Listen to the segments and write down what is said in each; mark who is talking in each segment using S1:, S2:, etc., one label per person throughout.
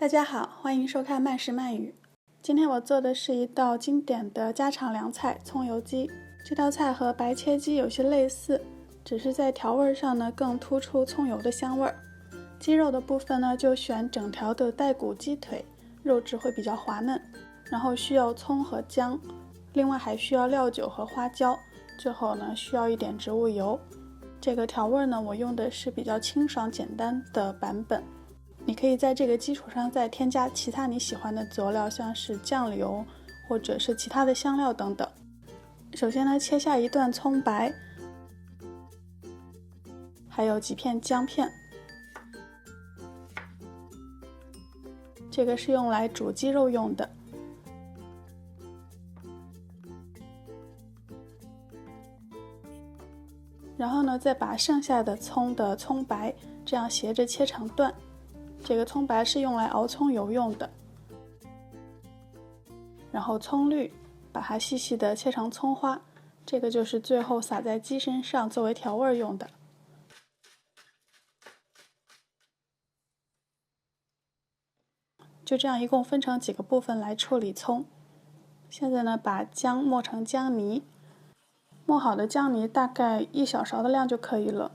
S1: 大家好，欢迎收看慢食慢语。今天我做的是一道经典的家常凉菜葱油鸡。这道菜和白切鸡有些类似，只是在调味上呢更突出葱油的香味儿。鸡肉的部分呢就选整条的带骨鸡腿，肉质会比较滑嫩。然后需要葱和姜，另外还需要料酒和花椒，最后呢需要一点植物油。这个调味呢我用的是比较清爽简单的版本。你可以在这个基础上再添加其他你喜欢的佐料，像是酱油或者是其他的香料等等。首先呢，切下一段葱白，还有几片姜片，这个是用来煮鸡肉用的。然后呢，再把剩下的葱的葱白这样斜着切成段。这个葱白是用来熬葱油用的，然后葱绿把它细细的切成葱花，这个就是最后撒在鸡身上作为调味用的。就这样一共分成几个部分来处理葱。现在呢，把姜磨成姜泥，磨好的姜泥大概1小勺的量就可以了。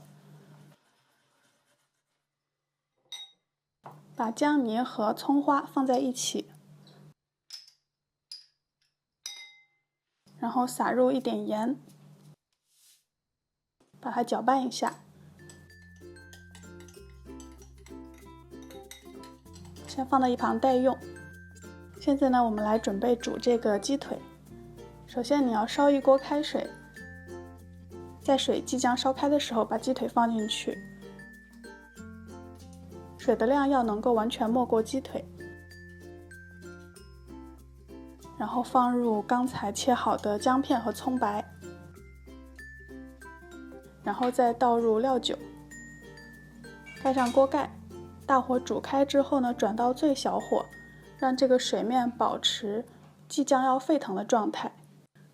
S1: 把姜泥和葱花放在一起，然后撒入一点盐，把它搅拌一下。先放到一旁待用。现在呢，我们来准备煮这个鸡腿。首先你要烧一锅开水，在水即将烧开的时候把鸡腿放进去。水的量要能够完全没过鸡腿，然后放入刚才切好的姜片和葱白，然后再倒入料酒，盖上锅盖，大火煮开之后呢，转到最小火，让这个水面保持即将要沸腾的状态，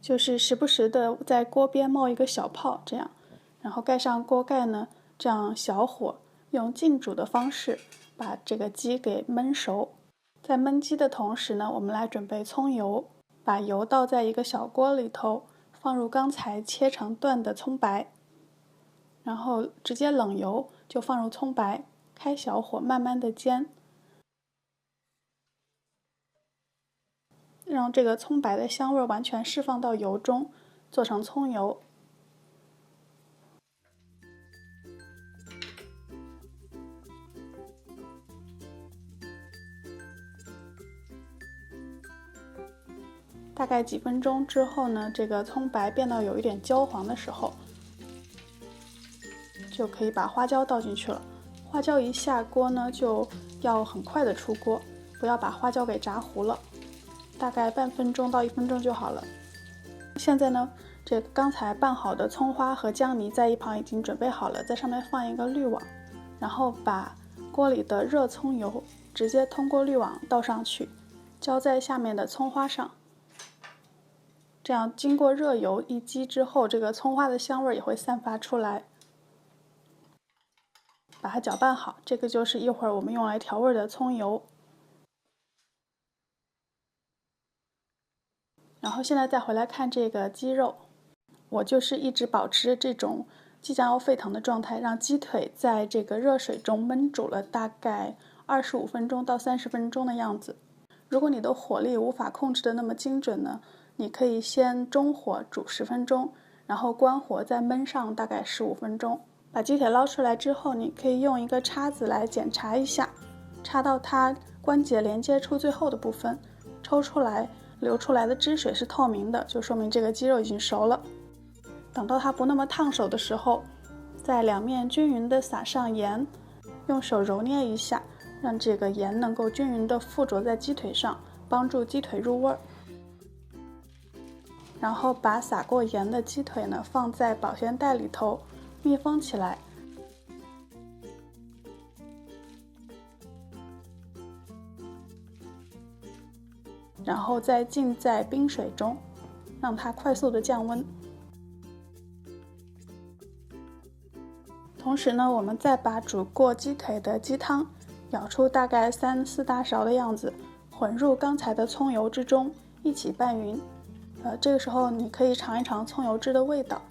S1: 就是时不时的在锅边冒一个小泡，这样，然后盖上锅盖呢，这样小火用浸煮的方式把这个鸡给焖熟。在焖鸡的同时呢，我们来准备葱油，把油倒在一个小锅里头，放入刚才切成段的葱白，然后直接冷油就放入葱白，开小火慢慢的煎，让这个葱白的香味完全释放到油中，做成葱油。大概几分钟之后呢，这个葱白变到有一点焦黄的时候，就可以把花椒倒进去了。花椒一下锅呢，就要很快的出锅，不要把花椒给炸糊了，大概半分钟到1分钟就好了。现在呢，这个刚才拌好的葱花和姜泥在一旁已经准备好了，在上面放一个滤网，然后把锅里的热葱油直接通过滤网倒上去，浇在下面的葱花上。这样经过热油一激之后，这个葱花的香味也会散发出来。把它搅拌好，这个就是一会儿我们用来调味的葱油。然后现在再回来看这个鸡肉，我就是一直保持这种即将要沸腾的状态，让鸡腿在这个热水中焖煮了大概25分钟到30分钟的样子。如果你的火力无法控制的那么精准呢，你可以先中火煮10分钟，然后关火再焖上大概15分钟。把鸡腿捞出来之后，你可以用一个叉子来检查一下，插到它关节连接处最后的部分，抽出来，流出来的汁水是透明的，就说明这个鸡肉已经熟了。等到它不那么烫手的时候，在两面均匀的撒上盐，用手揉捏一下，让这个盐能够均匀的附着在鸡腿上，帮助鸡腿入味儿。然后把撒过盐的鸡腿呢放在保鲜袋里头密封起来，然后再浸在冰水中，让它快速的降温。同时呢，我们再把煮过鸡腿的鸡汤舀出大概3-4大勺的样子，混入刚才的葱油之中，一起拌匀。这个时候你可以尝一尝葱油汁的味道，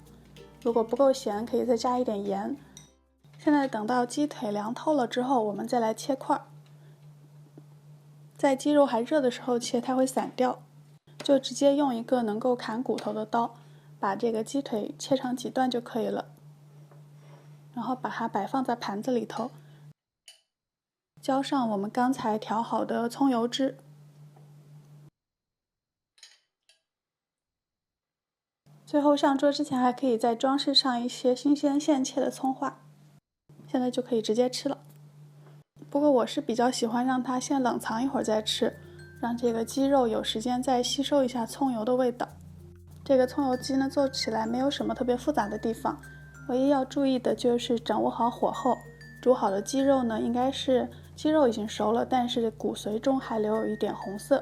S1: 如果不够咸，可以再加一点盐。现在等到鸡腿凉透了之后，我们再来切块。在鸡肉还热的时候切，它会散掉，就直接用一个能够砍骨头的刀，把这个鸡腿切成几段就可以了。然后把它摆放在盘子里头，浇上我们刚才调好的葱油汁。最后上桌之前还可以再装饰上一些新鲜现切的葱花。现在就可以直接吃了。不过我是比较喜欢让它先冷藏一会儿再吃，让这个鸡肉有时间再吸收一下葱油的味道。这个葱油鸡呢，做起来没有什么特别复杂的地方，唯一要注意的就是掌握好火候。煮好的鸡肉呢，应该是鸡肉已经熟了，但是骨髓中还留有一点红色，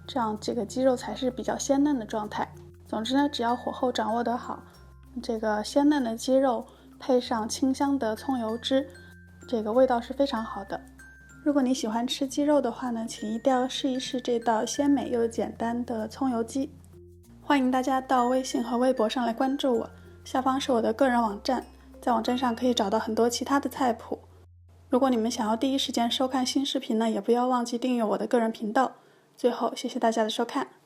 S1: 这样这个鸡肉才是比较鲜嫩的状态。总之呢，只要火候掌握得好，这个鲜嫩的鸡肉配上清香的葱油汁，这个味道是非常好的。如果你喜欢吃鸡肉的话呢，请一定要试一试这道鲜美又简单的葱油鸡。欢迎大家到微信和微博上来关注我，下方是我的个人网站，在网站上可以找到很多其他的菜谱。如果你们想要第一时间收看新视频呢，也不要忘记订阅我的个人频道。最后，谢谢大家的收看。